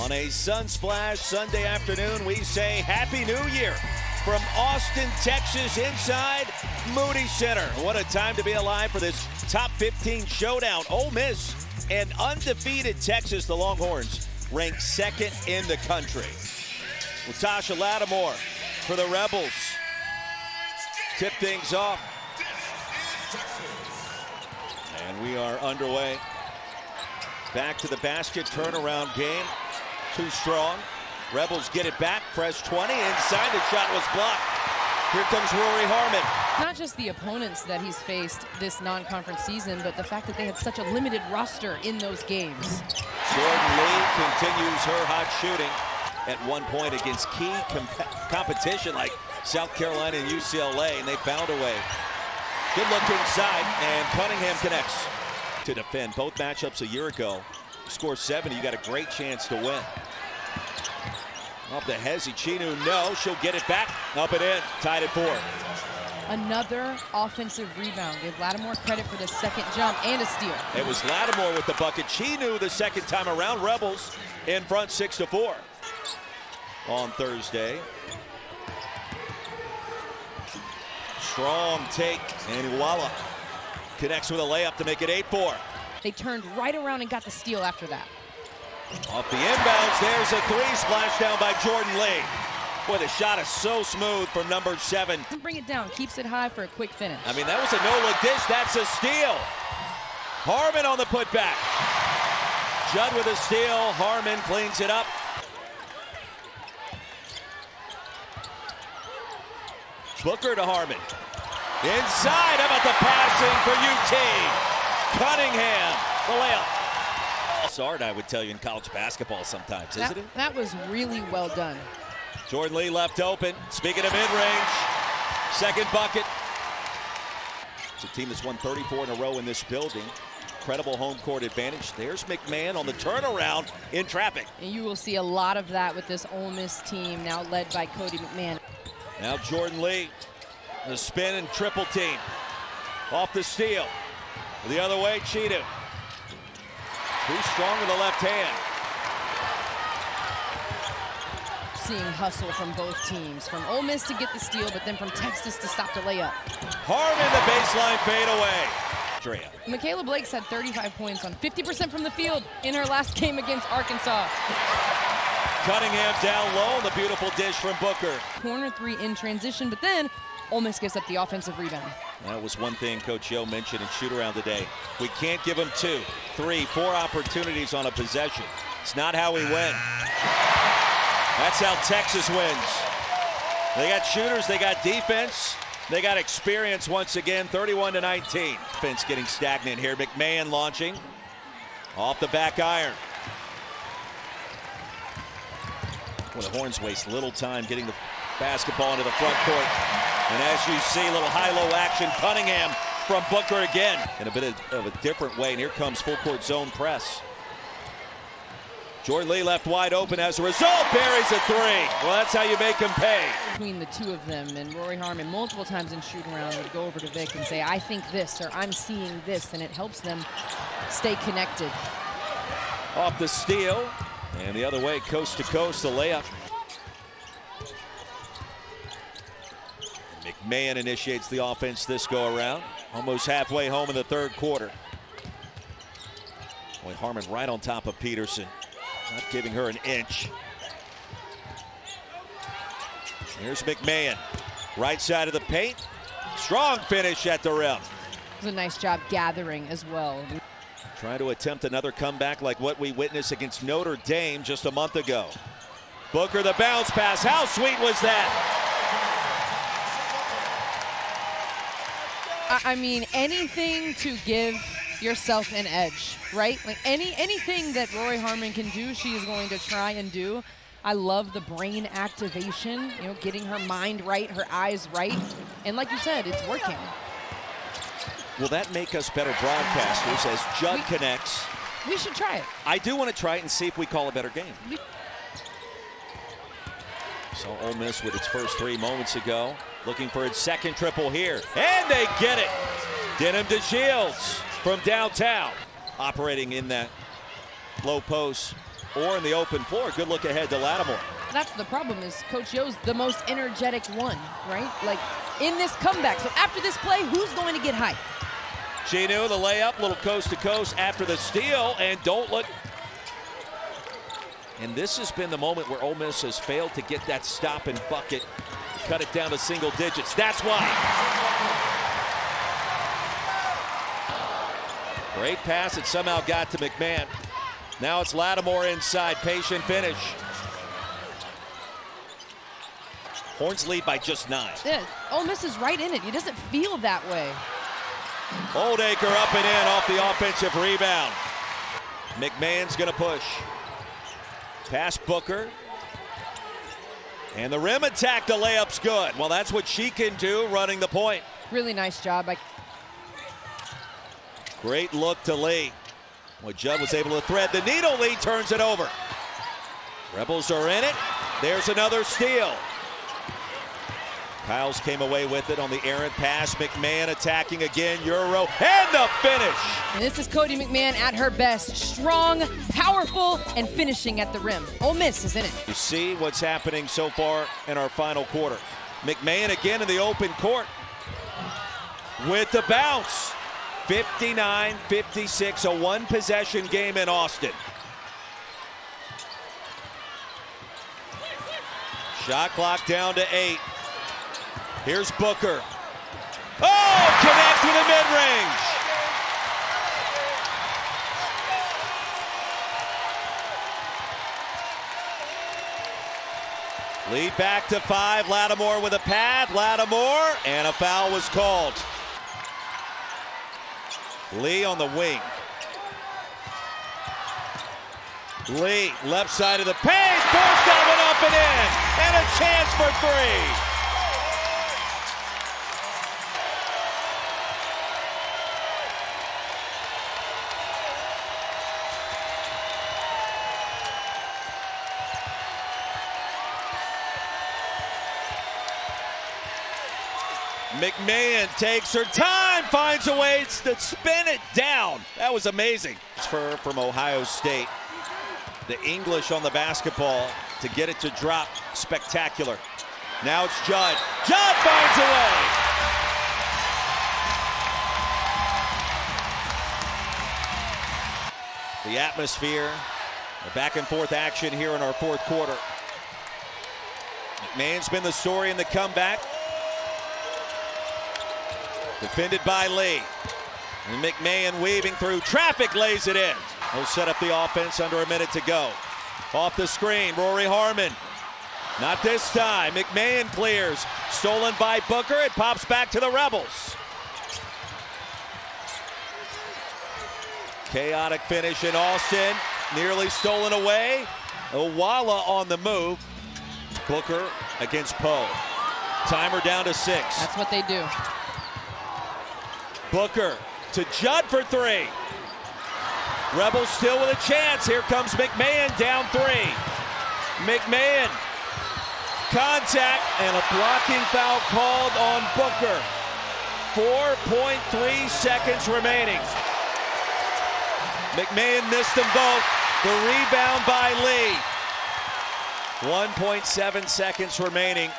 On a Sunsplash Sunday afternoon, we say Happy New Year from Austin, Texas, inside Moody Center. What a time to be alive for this top 15 showdown. Ole Miss and undefeated Texas, the Longhorns, ranked second in the country. Latasha Lattimore for the Rebels. Tip things off. And we are underway. Back to the basket, turnaround game. Too strong. Rebels get it back. Fresh 20. Inside, the shot was blocked. Here comes Rory Harmon. Not just the opponents that he's faced this non-conference season, but the fact that they had such a limited roster in those games. Jordan Lee continues her hot shooting at one point against key competition like South Carolina and UCLA, and they found a way. Good look inside, and Cunningham connects to defend. Both matchups a year ago. Score 70, you got a great chance to win. Up to Hezi Chinu, no, she'll get it back. Up and in, tied at 4. Another offensive rebound. Give Lattimore credit for the second jump and a steal. It was Lattimore with the bucket. Chinu the second time around. Rebels in front 6-4 on Thursday. Strong take, and Iwala connects with a layup to make it 8-4. They turned right around and got the steal after that. Off the inbounds, there's a three, splashed down by Jordan Lee. Boy, the shot is so smooth from number 7. Bring it down, keeps it high for a quick finish. I mean, that was a no-look dish, that's a steal. Harmon on the putback. Judd with a steal, Harmon cleans it up. Booker to Harmon. Inside, how about the passing for UT? Cunningham, the layup. Sard, I would tell you, in college basketball sometimes, isn't it? That was really well done. Jordan Lee left open. Speaking of mid-range, second bucket. It's a team that's won 34 in a row in this building. Incredible home court advantage. There's McMahon on the turnaround in traffic. And you will see a lot of that with this Ole Miss team now led by Cody McMahon. Now Jordan Lee, the spin and triple team. Off the steal. The other way, Cheetah. Too strong with the left hand. Seeing hustle from both teams. From Ole Miss to get the steal, but then from Texas to stop the layup. Harmon, the baseline fade away. Drea. Michaela Blake's had 35 points on 50% from the field in her last game against Arkansas. Cunningham down low, the beautiful dish from Booker. Corner 3 in transition, but then Ole Miss gives up the offensive rebound. That was one thing Coach Yo mentioned in shoot-around today. We can't give them 2, 3, 4 opportunities on a possession. It's not how we win. That's how Texas wins. They got shooters, they got defense, they got experience once again, 31-19. Defense getting stagnant here. McMahon launching off the back iron. Well, the Horns waste little time getting the basketball into the front court. And as you see, a little high-low action. Cunningham from Booker again in a bit of a different way. And here comes full-court zone press. Jordan Lee left wide open as a result. Buries a 3. Well, that's how you make him pay. Between the two of them, and Rory Harmon multiple times in shoot-around would go over to Vic and say, I think this, or I'm seeing this, and it helps them stay connected. Off the steal. And the other way, coast to coast, the layup. McMahon initiates the offense this go around. Almost halfway home in the third quarter. Boy, Harmon right on top of Peterson. Not giving her an inch. Here's McMahon. Right side of the paint. Strong finish at the rim. It was a nice job gathering as well. Trying to attempt another comeback like what we witnessed against Notre Dame just a month ago. Booker, the bounce pass. How sweet was that? I mean, anything to give yourself an edge, right? Like anything that Rory Harmon can do, she is going to try and do. I love the brain activation, you know, getting her mind right, her eyes right. And like you said, it's working. Will that make us better broadcasters as Judd connects? We should try it. I do want to try it and see if we call a better game. So Ole Miss with its first 3 moments ago, looking for its second triple here. And they get it. Denham to Shields from downtown. Operating in that low post or in the open floor. Good look ahead to Lattimore. That's the problem, is Coach Yo's the most energetic one, right? Like, in this comeback. So after this play, who's going to get hype? She knew the layup, little coast to coast after the steal, and don't look. And this has been the moment where Ole Miss has failed to get that stop and bucket, cut it down to single digits. That's why. Great pass, it somehow got to McMahon. Now it's Lattimore inside, patient finish. Horns lead by just 9. Yeah, Ole Miss is right in it. It doesn't feel that way. Oldacre up and in off the offensive rebound. McMahon's gonna push. Pass Booker. And the rim attack, the layup's good. Well, that's what she can do, running the point. Really nice job. Great look to Lee. Well, Judd was able to thread the needle. Lee turns it over. Rebels are in it. There's another steal. Kyles came away with it on the errant pass. McMahon attacking again. Euro and the finish. And this is Cody McMahon at her best. Strong, powerful, and finishing at the rim. Ole Miss is in it. You see what's happening so far in our final quarter. McMahon again in the open court with the bounce. 59-56, a one-possession game in Austin. Shot clock down to 8. Here's Booker. Oh, connects with a mid-range. Lead back to 5. Lattimore with a pad. Lattimore, and a foul was called. Lee on the wing. Lee, left side of the paint, forced that one up and in, and a chance for 3. McMahon takes her time, finds a way to spin it down. That was amazing. From Ohio State. The English on the basketball to get it to drop. Spectacular. Now it's Judd. Judd finds a way. The atmosphere, the back and forth action here in our fourth quarter. McMahon's been the story in the comeback. Defended by Lee. And McMahon weaving through traffic, lays it in. He'll set up the offense under a minute to go. Off the screen, Rory Harmon. Not this time. McMahon clears. Stolen by Booker. It pops back to the Rebels. Chaotic finish in Austin. Nearly stolen away. Owala on the move. Booker against Poe. Timer down to 6. That's what they do. Booker to Judd for 3. Rebels still with a chance. Here comes McMahon down 3. McMahon, contact and a blocking foul called on Booker. 4.3 seconds remaining. McMahon missed them both. The rebound by Lee. 1.7 seconds remaining.